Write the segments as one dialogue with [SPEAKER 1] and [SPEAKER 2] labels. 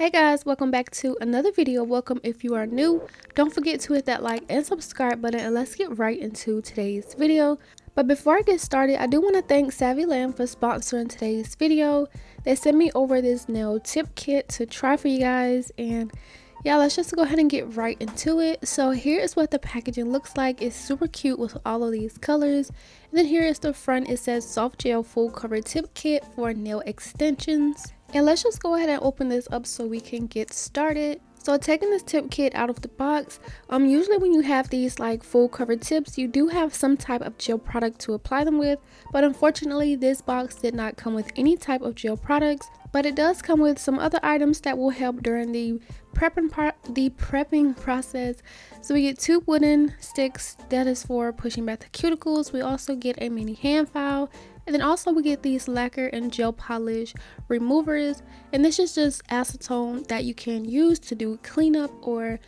[SPEAKER 1] Hey guys, welcome back to another video. Welcome if you are new. Don't forget to hit that like and subscribe button, and let's get right into today's video. But before I get started, I do want to thank Saviland for sponsoring today's video. They sent me over this nail tip kit to try for you guys, and yeah, let's just go ahead and get right into it. So here is what the packaging looks like. It's super cute with all of these colors. And then here is the front. It says soft gel full cover tip kit for nail extensions. And let's just go ahead and open this up so we can get started. So taking this tip kit out of the box, usually when you have these like full cover tips, you do have some type of gel product to apply them with, but unfortunately this box did not come with any type of gel products, but it does come with some other items that will help during the prepping process. So we get 2 wooden sticks, that is for pushing back the cuticles. We also get a mini hand file, and then also we get these lacquer and gel polish removers, and this is just acetone that you can use to do cleanup or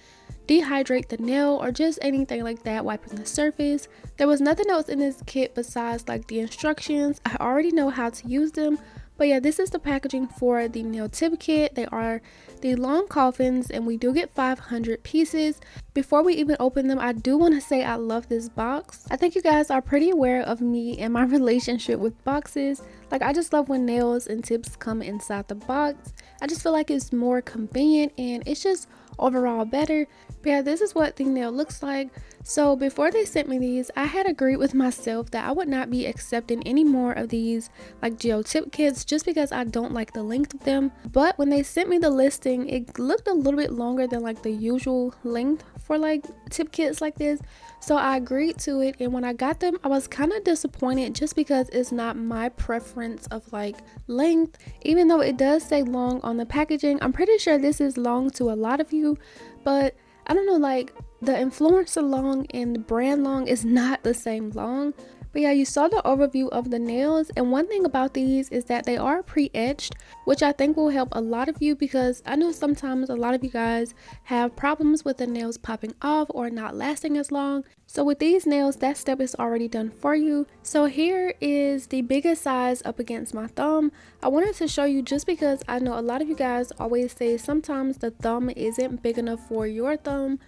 [SPEAKER 1] dehydrate the nail or just anything like that, wiping the surface. There was nothing else in this kit besides like the instructions. I already know how to use them. But yeah, this is the packaging for the nail tip kit. They are the long coffins, and we do get 500 pieces. Before we even open them, I do want to say I love this box. I think you guys are pretty aware of me and my relationship with boxes. Like, I just love when nails and tips come inside the box. I just feel like it's more convenient and it's just overall better. But yeah, this is what the nail looks like. So before they sent me these, I had agreed with myself that I would not be accepting any more of these like gel tip kits just because I don't like the length of them. But when they sent me the listing, it looked a little bit longer than like the usual length for like tip kits like this. So I agreed to it, and when I got them, I was kind of disappointed just because it's not my preference of like length. Even though it does say long on the packaging, I'm pretty sure this is long to a lot of you, but I don't know, like the influencer long and the brand long is not the same long. But yeah, you saw the overview of the nails, and one thing about these is that they are pre-etched, which I think will help a lot of you because I know sometimes a lot of you guys have problems with the nails popping off or not lasting as long. So with these nails, that step is already done for you. So here is the biggest size up against my thumb. I wanted to show you just because I know a lot of you guys always say sometimes the thumb isn't big enough for your thumb.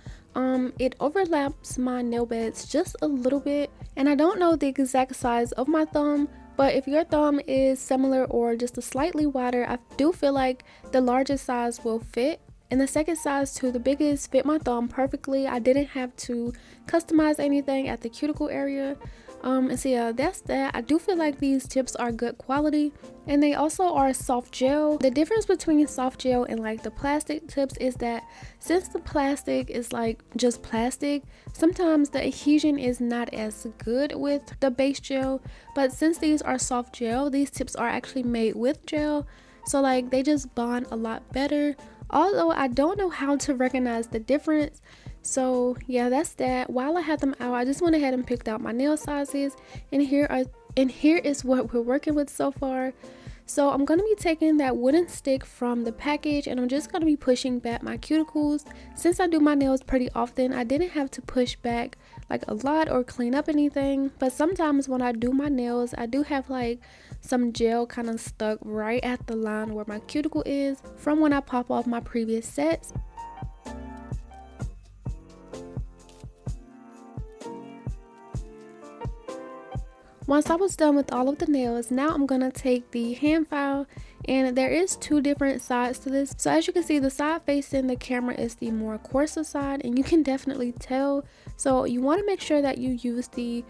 [SPEAKER 1] It overlaps my nail beds just a little bit, and I don't know the exact size of my thumb, but if your thumb is similar or just a slightly wider, I do feel like the largest size will fit, and the second size to the biggest fit my thumb perfectly. I didn't have to customize anything at the cuticle area. And so yeah, that's that. I do feel like these tips are good quality, and they also are soft gel. The difference between soft gel and like the plastic tips is that since the plastic is like just plastic, sometimes the adhesion is not as good with the base gel, but since these are soft gel, these tips are actually made with gel, so like they just bond a lot better, although I don't know how to recognize the difference. So yeah, that's that. While I had them out, I just went ahead and picked out my nail sizes, and here is what we're working with so far. So I'm going to be taking that wooden stick from the package, and I'm just going to be pushing back my cuticles. Since I do my nails pretty often, I didn't have to push back like a lot or clean up anything, but sometimes when I do my nails, I do have like some gel kind of stuck right at the line where my cuticle is from when I pop off my previous sets. Once I was done with all of the nails, now I'm gonna take the hand file, and there is 2 different sides to this. So as you can see, the side facing the camera is the more coarser side, and you can definitely tell. So you want to make sure that you use the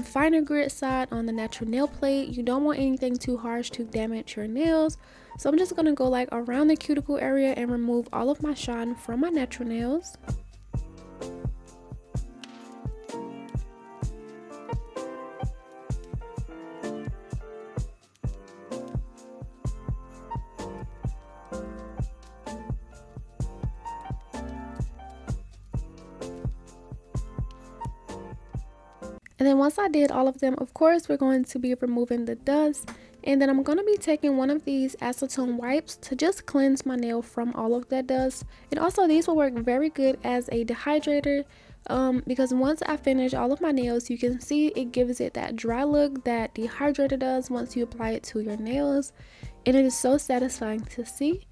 [SPEAKER 1] finer grit side on the natural nail plate. You don't want anything too harsh to damage your nails. So I'm just gonna go like around the cuticle area and remove all of my shine from my natural nails. And then once I did all of them, of course, we're going to be removing the dust. And then I'm going to be taking one of these acetone wipes to just cleanse my nail from all of that dust. And also these will work very good as a dehydrator because once I finish all of my nails, you can see it gives it that dry look that dehydrator does once you apply it to your nails. And it is so satisfying to see.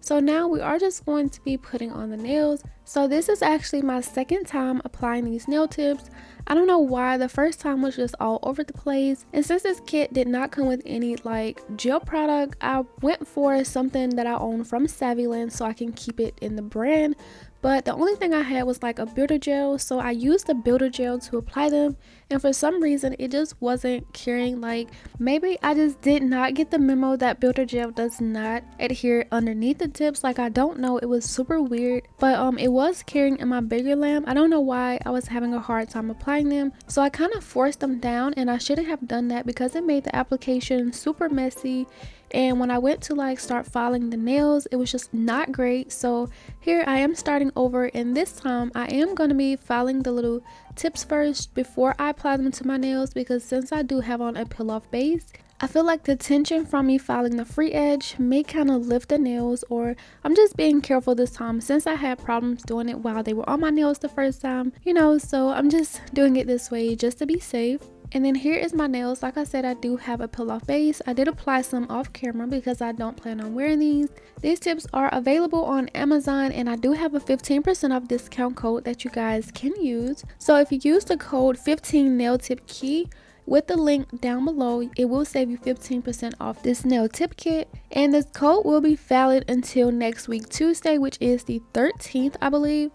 [SPEAKER 1] So now we are just going to be putting on the nails. So this is actually my second time applying these nail tips. I don't know why, the first time was just all over the place, and since this kit did not come with any like gel product, I went for something that I own from Saviland so I can keep it in the brand. But the only thing I had was like a builder gel, so I used the builder gel to apply them, and for some reason it just wasn't curing. Like maybe I just did not get the memo that builder gel does not adhere underneath the tips. Like I don't know, it was super weird, but it was curing in my bigger lamp. I don't know why I was having a hard time applying them, so I kind of forced them down, and I shouldn't have done that because it made the application super messy. And when I went to like start filing the nails, it was just not great. So here I am starting over, and this time I am going to be filing the little tips first before I apply them to my nails, because since I do have on a peel off base, I feel like the tension from me filing the free edge may kind of lift the nails, or I'm just being careful this time since I had problems doing it while they were on my nails the first time, you know, so I'm just doing it this way just to be safe. And then here is my nails. Like I said, I do have a peel off base. I did apply some off camera because I don't plan on wearing these. These tips are available on Amazon, and I do have a 15% off discount code that you guys can use. So if you use the code 15nailtipkey with the link down below, it will save you 15% off this nail tip kit, and this code will be valid until next week Tuesday, which is the 13th, I believe.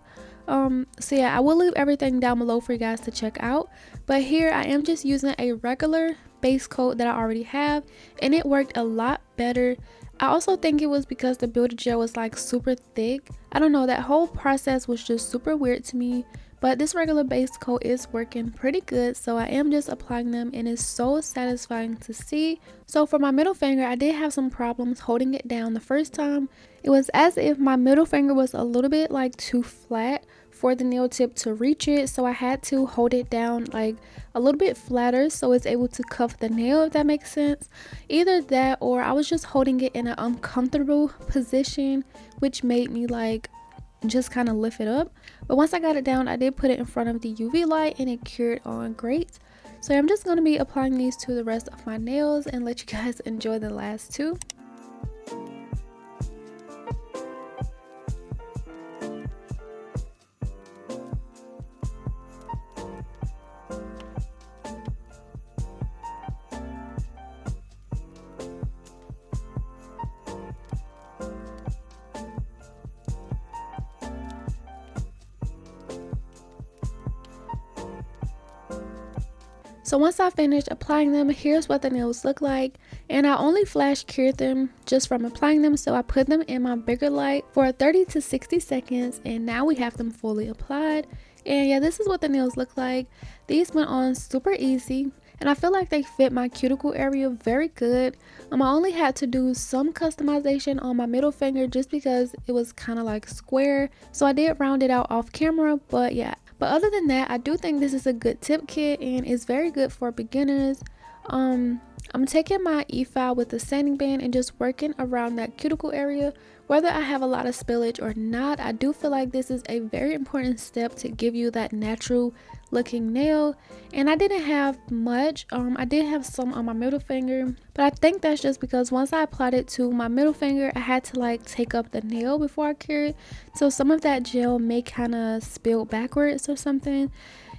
[SPEAKER 1] So yeah, I will leave everything down below for you guys to check out, but here I am just using a regular base coat that I already have, and it worked a lot better. I also think it was because the builder gel was like super thick. I don't know, that whole process was just super weird to me, but this regular base coat is working pretty good, so I am just applying them, and it's so satisfying to see. So for my middle finger, I did have some problems holding it down the first time. It was as if my middle finger was a little bit like too flat for the nail tip to reach it, so I had to hold it down like a little bit flatter so it's able to cuff the nail, if that makes sense. Either that, or I was just holding it in an uncomfortable position, which made me like just kind of lift it up. But once I got it down, I did put it in front of the UV light, and it cured on great. So I'm just going to be applying these to the rest of my nails and let you guys enjoy the last two. So once I finished applying them, here's what the nails look like, and I only flash cured them just from applying them, so I put them in my bigger light for 30 to 60 seconds, and now we have them fully applied. And yeah, this is what the nails look like. These went on super easy, and I feel like they fit my cuticle area very good. I only had to do some customization on my middle finger just because it was kind of like square, so I did round it out off camera. But yeah, but other than that, I do think this is a good tip kit, and it's very good for beginners. I'm taking my e-file with the sanding band and just working around that cuticle area. Whether I have a lot of spillage or not, I do feel like this is a very important step to give you that natural looking nail. And I didn't have much. I did have some on my middle finger, but I think that's just because once I applied it to my middle finger, I had to like take up the nail before I cured, so some of that gel may kind of spill backwards or something.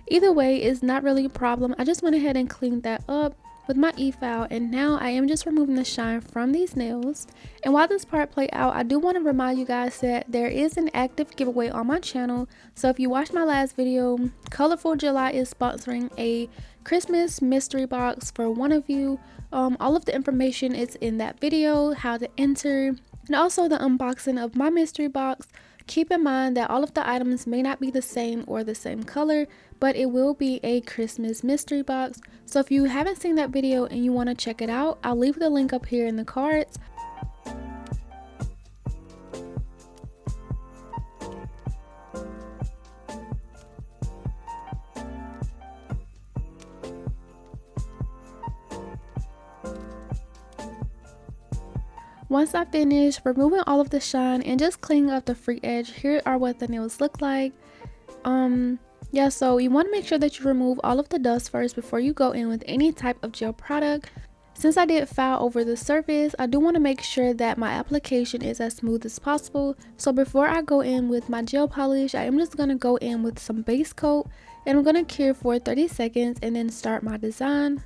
[SPEAKER 1] Either way, it's not really a problem. I just went ahead and cleaned that up with my e-file, and now I am just removing the shine from these nails. And while this part play out, I do want to remind you guys that there is an active giveaway on my channel. So if you watched my last video, Colorful July is sponsoring a Christmas mystery box for one of you. All of the information is in that video, how to enter, and also the unboxing of my mystery box. Keep in mind that all of the items may not be the same or the same color, but it will be a Christmas mystery box. So if you haven't seen that video and you want to check it out, I'll leave the link up here in the cards. Once I finish removing all of the shine and just cleaning up the free edge, here are what the nails look like. Yeah, so you want to make sure that you remove all of the dust first before you go in with any type of gel product. Since I did file over the surface, I do want to make sure that my application is as smooth as possible. So before I go in with my gel polish, I am just going to go in with some base coat, and I'm going to cure for 30 seconds and then start my design.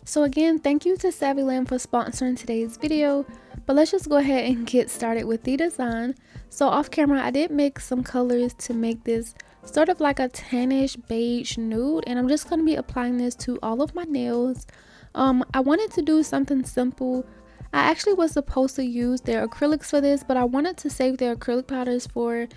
[SPEAKER 1] So again, thank you to Saviland for sponsoring today's video, but let's just go ahead and get started with the design. So off camera, I did mix some colors to make this sort of like a tannish beige nude, and I'm just going to be applying this to all of my nails. I wanted to do something simple. I actually was supposed to use their acrylics for this, but I wanted to save their acrylic powders for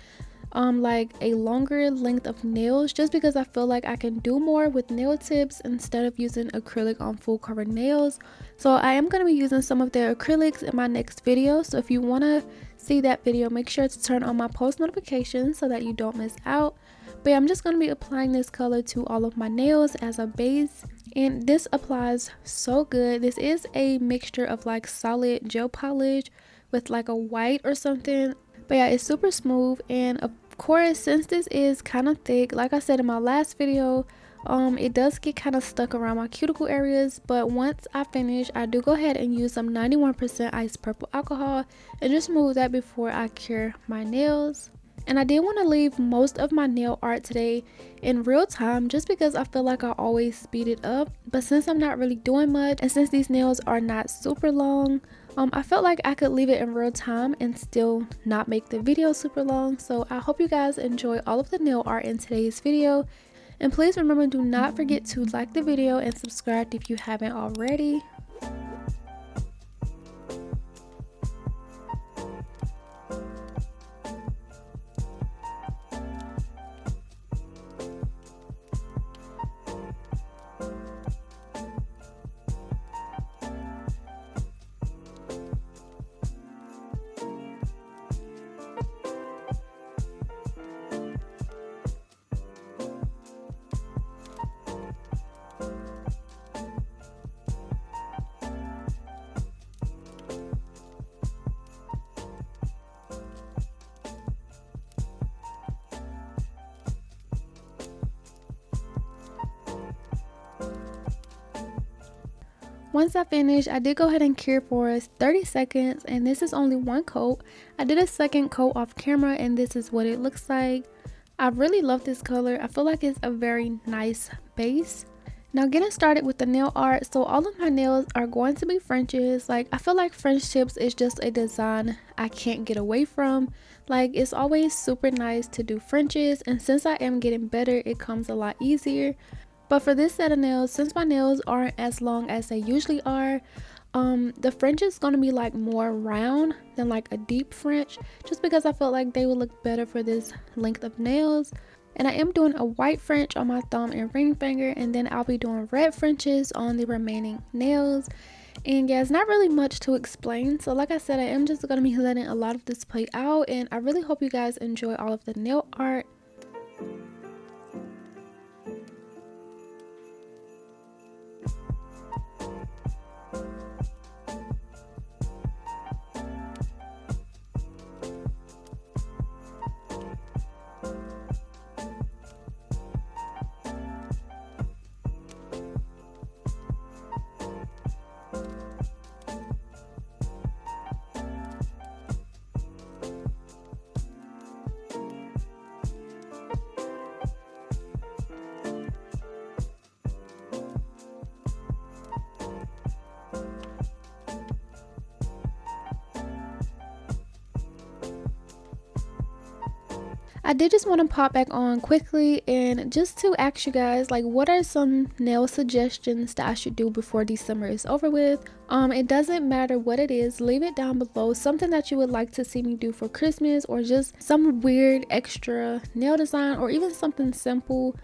[SPEAKER 1] like a longer length of nails, just because I feel like I can do more with nail tips instead of using acrylic on full cover nails. So I am going to be using some of their acrylics in my next video, so if you want to see that video, make sure to turn on my post notifications so that you don't miss out. But yeah, I'm just going to be applying this color to all of my nails as a base, and this applies so good. This is a mixture of like solid gel polish with like a white or something. But yeah, it's super smooth, and of course, since this is kind of thick, like I said in my last video, it does get kind of stuck around my cuticle areas. But once I finish, I do go ahead and use some 91% ice purple alcohol and just remove that before I cure my nails. And I did want to leave most of my nail art today in real time, just because I feel like I always speed it up. But since I'm not really doing much, and since these nails are not super long, I felt like I could leave it in real time and still not make the video super long. So I hope you guys enjoy all of the nail art in today's video. And please remember, do not forget to like the video and subscribe if you haven't already. Once I finished, I did go ahead and cure for 30 seconds, and this is only one coat. I did a second coat off camera, and this is what it looks like. I really love this color. I feel like it's a very nice base. Now getting started with the nail art, so all of my nails are going to be Frenches. Like, I feel like French tips is just a design I can't get away from. Like, it's always super nice to do Frenches, and since I am getting better, it comes a lot easier. But for this set of nails, since my nails aren't as long as they usually are, the French is going to be like more round than like a deep French, just because I felt like they would look better for this length of nails. And I am doing a white French on my thumb and ring finger, and then I'll be doing red Frenches on the remaining nails. And yeah, it's not really much to explain. So like I said, I am just going to be letting a lot of this play out, and I really hope you guys enjoy all of the nail art. I did just want to pop back on quickly and just to ask you guys, like, what are some nail suggestions that I should do before December is over with? It doesn't matter what it is, leave it down below. Something that you would like to see me do for Christmas, or just some weird extra nail design, or even something simple.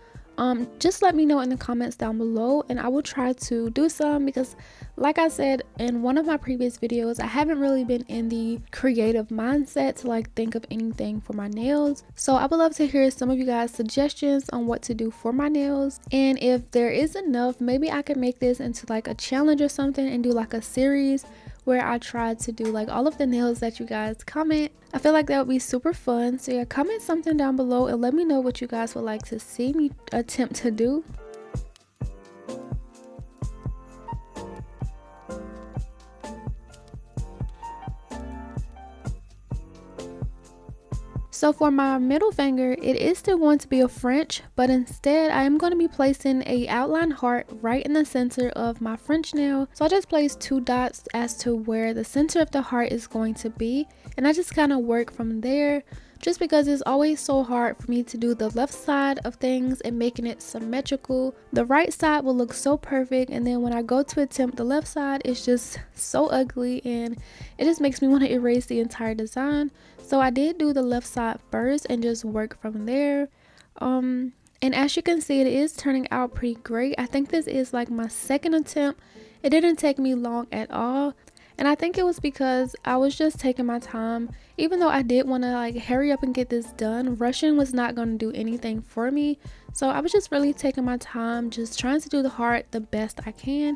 [SPEAKER 1] Just let me know in the comments down below and I will try to do some, because like I said in one of my previous videos, I haven't really been in the creative mindset to like think of anything for my nails. So I would love to hear some of you guys suggestions on what to do for my nails, and if there is enough, maybe I can make this into like a challenge or something and do like a series where I try to do like all of the nails that you guys comment. I feel like that would be super fun. So yeah, comment something down below and let me know what you guys would like to see me attempt to do. So for my middle finger, it is still going to be a French, but instead I am going to be placing a outline heart right in the center of my French nail. So I just placed 2 dots as to where the center of the heart is going to be, and I just kind of work from there, just because it's always so hard for me to do the left side of things and making it symmetrical. The right side will look so perfect, and then when I go to attempt the left side, it's just so ugly and it just makes me want to erase the entire design. So I did do the left side first and just work from there. And as you can see, it is turning out pretty great. I think this is like my second attempt. It didn't take me long at all. And I think it was because I was just taking my time. Even though I did want to like hurry up and get this done, rushing was not going to do anything for me. So I was just really taking my time, just trying to do the heart the best I can.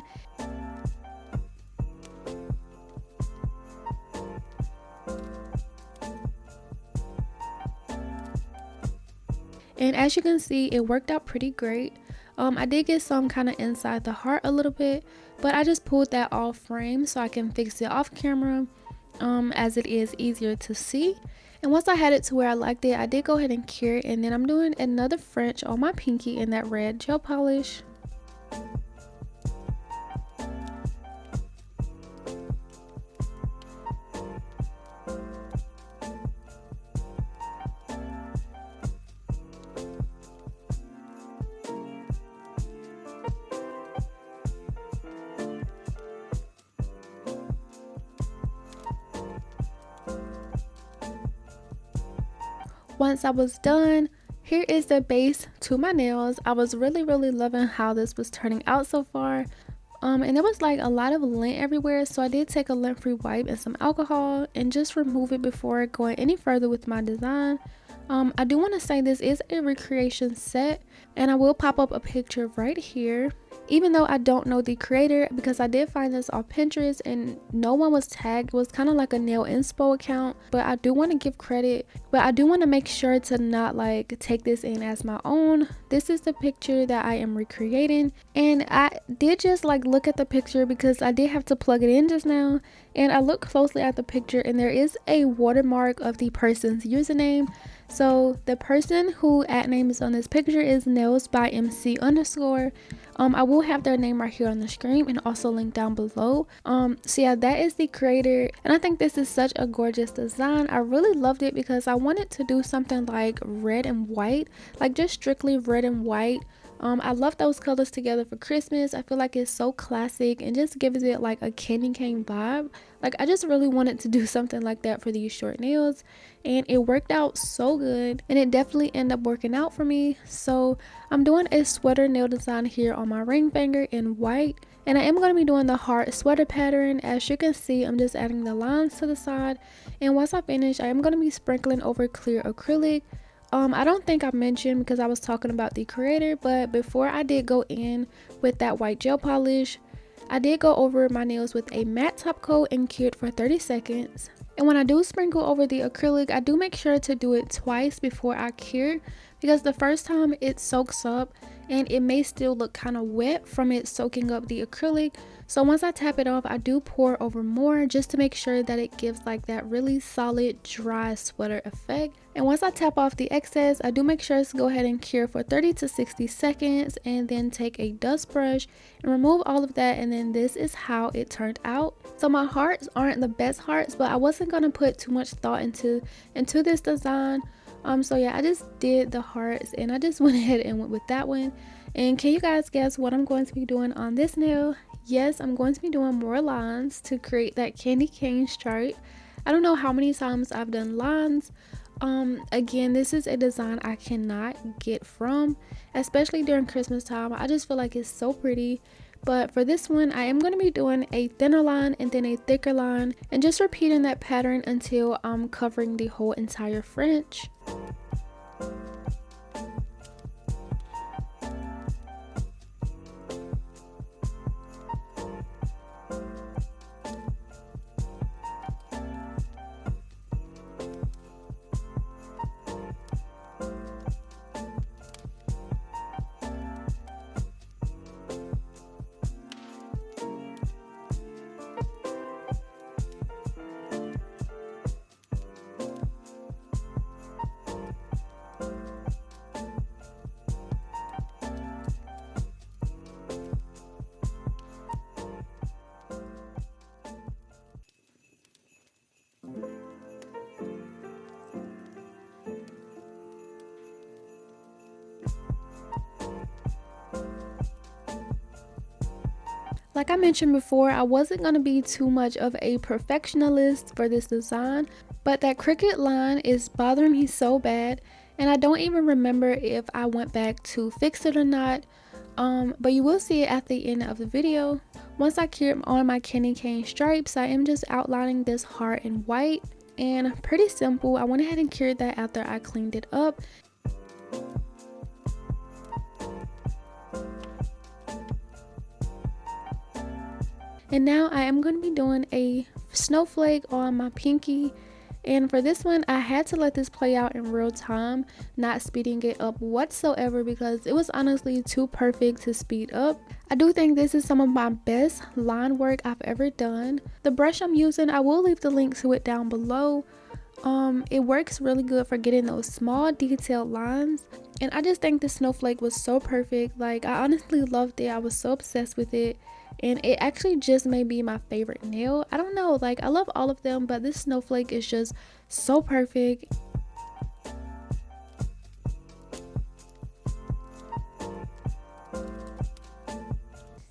[SPEAKER 1] And as you can see, it worked out pretty great. I did get some kind of inside the heart a little bit, but I just pulled that off frame so I can fix it off camera, as it is easier to see. And once I had it to where I liked it, I did go ahead and cure it, and then I'm doing another French on my pinky in that red gel polish. Once I was done, here is the base to my nails. I was really loving how this was turning out so far. And there was like a lot of lint everywhere, so I did take a lint-free wipe and some alcohol and just remove it before going any further with my design. I do want to say this is a recreation set, and I will pop up a picture right here. Even though I don't know the creator, because I did find this off Pinterest and no one was tagged. It was kind of like a nail inspo account, but I do want to give credit, but I do want to make sure to not like take this in as my own. This is the picture that I am recreating, and I did just like look at the picture because I did have to plug it in just now, and I looked closely at the picture and there is a watermark of the person's username. So the person who @ name is on this picture is nails by MC _ I will have their name right here on the screen and also link down below. So yeah, that is the creator, and I think this is such a gorgeous design. I really loved it because I wanted to do something like red and white, like just strictly red and white. I love those colors together for Christmas. I feel like it's so classic and just gives it like a candy cane vibe. Like I just really wanted to do something like that for these short nails, and it worked out so good, and it definitely ended up working out for me. So I'm doing a sweater nail design here on my ring finger in white, and I am going to be doing the heart sweater pattern. As you can see, I'm just adding the lines to the side, and once I finish, I am going to be sprinkling over clear acrylic. I don't think I mentioned because I was talking about the creator, but before I did go in with that white gel polish, I did go over my nails with a matte top coat and cured for 30 seconds. And when I do sprinkle over the acrylic, I do make sure to do it twice before I cure, because the first time it soaks up and it may still look kind of wet from it soaking up the acrylic. So once I tap it off, I do pour over more just to make sure that it gives like that really solid dry sweater effect. And once I tap off the excess, I do make sure to go ahead and cure for 30 to 60 seconds and then take a dust brush and remove all of that, and then this is how it turned out. So my hearts aren't the best hearts, but I wasn't going to put too much thought into this design. So yeah, I just did the hearts and I just went ahead and went with that one. And can you guys guess what I'm going to be doing on this nail? Yes, I'm going to be doing more lines to create that candy cane stripe. I don't know how many times I've done lines. Again, this is a design I cannot get from, especially during Christmas time. I just feel like it's so pretty. But for this one, I am going to be doing a thinner line and then a thicker line and just repeating that pattern until I'm covering the whole entire French. Like I mentioned before, I wasn't going to be too much of a perfectionist for this design, but that crooked line is bothering me so bad, and I don't even remember if I went back to fix it or not. But you will see it at the end of the video. Once I cured on my candy cane stripes, I am just outlining this heart in white, and pretty simple. I went ahead and cured that after I cleaned it up. And now I am going to be doing a snowflake on my pinky, and for this one I had to let this play out in real time, not speeding it up whatsoever because it was honestly too perfect to speed up. I do think this is some of my best line work I've ever done. The brush I'm using, I will leave the link to it down below. It works really good for getting those small detailed lines, and I just think the snowflake was so perfect. Like, I honestly loved it. I was so obsessed with it, and it actually just may be my favorite nail. I don't know, like, I love all of them, but this snowflake is just so perfect.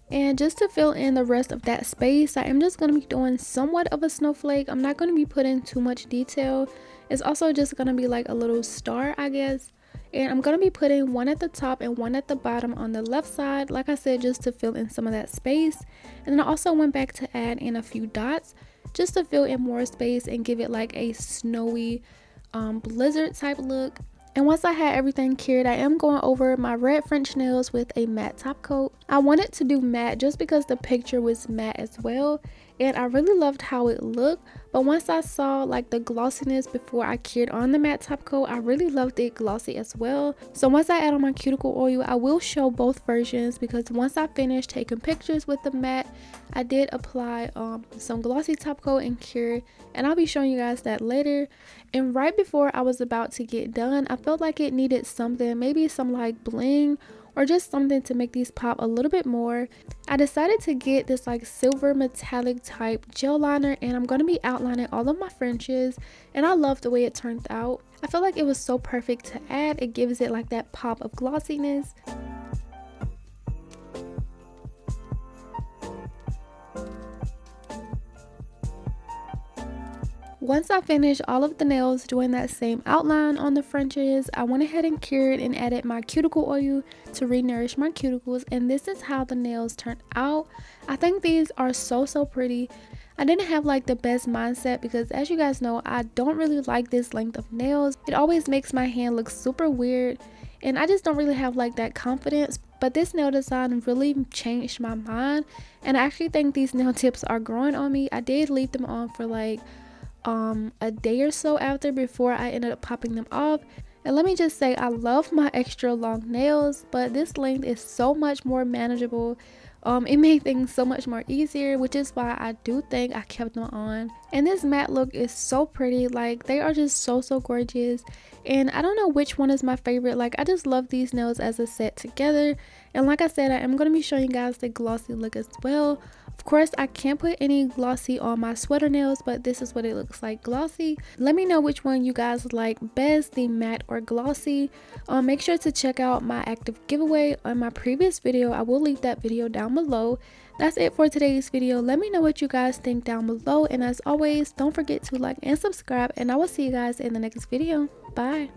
[SPEAKER 1] And just to fill in the rest of that space, I am just going to be doing somewhat of a snowflake. I'm not going to be putting too much detail. It's also just going to be like a little star, I guess. And I'm going to be putting one at the top and one at the bottom on the left side, like I said, just to fill in some of that space. And then I also went back to add in a few dots just to fill in more space and give it like a snowy blizzard type look. And once I had everything cured, I am going over my red French nails with a matte top coat. I wanted to do matte just because the picture was matte as well, and I really loved how it looked. But once I saw like the glossiness before I cured on the matte top coat, I really loved it glossy as well. So once I add on my cuticle oil, I will show both versions, because once I finished taking pictures with the matte, I did apply some glossy top coat and cure, and I'll be showing you guys that later. And right before I was about to get done, I felt like it needed something, maybe some like bling or just something to make these pop a little bit more. I decided to get this like silver metallic type gel liner, and I'm going to be outlining all of my Frenches, and I love the way it turned out. I feel like it was so perfect to add. It gives it like that pop of glossiness. Once I finished all of the nails doing that same outline on the Frenches, I went ahead and cured and added my cuticle oil to re-nourish my cuticles, and this is how the nails turned out. I think these are so pretty. I didn't have like the best mindset because, as you guys know, I don't really like this length of nails. It always makes my hand look super weird, and I just don't really have like that confidence. But this nail design really changed my mind, and I actually think these nail tips are growing on me. I did leave them on for like a day or so after before I ended up popping them off. And let me just say, I love my extra long nails, but this length is so much more manageable. It made things so much more easier, which is why I do think I kept them on. And this matte look is so pretty. Like, they are just so gorgeous, and I don't know which one is my favorite. Like, I just love these nails as a set together. And like I said, I am going to be showing you guys the glossy look as well. Of course, I can't put any glossy on my sweater nails, but this is what it looks like glossy. Let me know which one you guys like best, the matte or glossy. Make sure to check out my active giveaway on my previous video. I will leave that video down below. That's it for today's video. Let me know what you guys think down below, and as always, don't forget to like and subscribe, and I will see you guys in the next video. Bye.